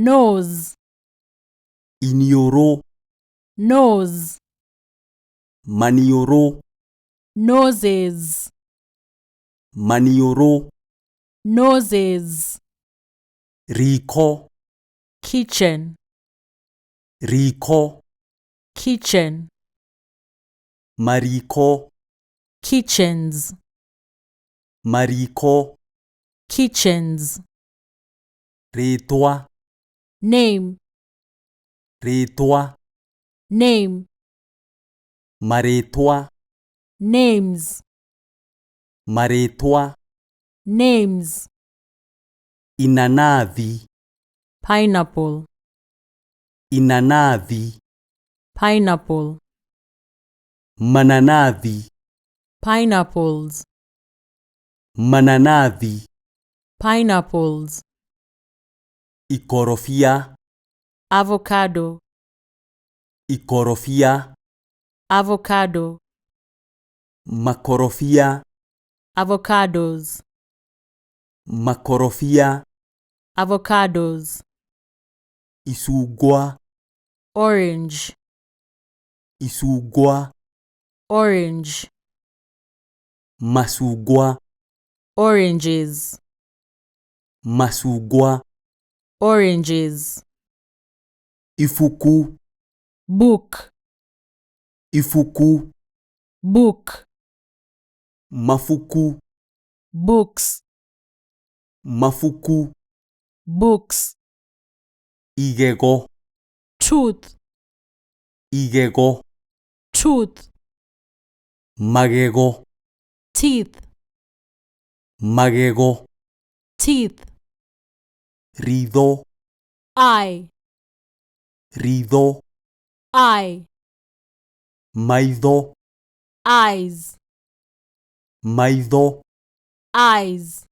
nose, inioro, nose, manioro, noses, manioro, noses, riko, kitchen, riko, kitchen, mariko, kitchens, mariko, kitchens, ritwa, name, ritwa, name, maritwa, names, maritwa, names, inanathi, pineapple, inanathi, pineapple, mananathi, pineapples, mananathi, pineapples, ikorofia, avocado, ikorofia, avocado, makorofia, avocados, makorofia, avocados, isugwa, orange, isugwa, orange, masugwa, oranges, masugwa, oranges, ifuku, book, ifuku, book, mafuku, books, mafuku, books, igego, tooth, igego, tooth, magego, teeth, magego, teeth, ritho, eye, ritho, eye, maitho, eyes, maitho, eyes.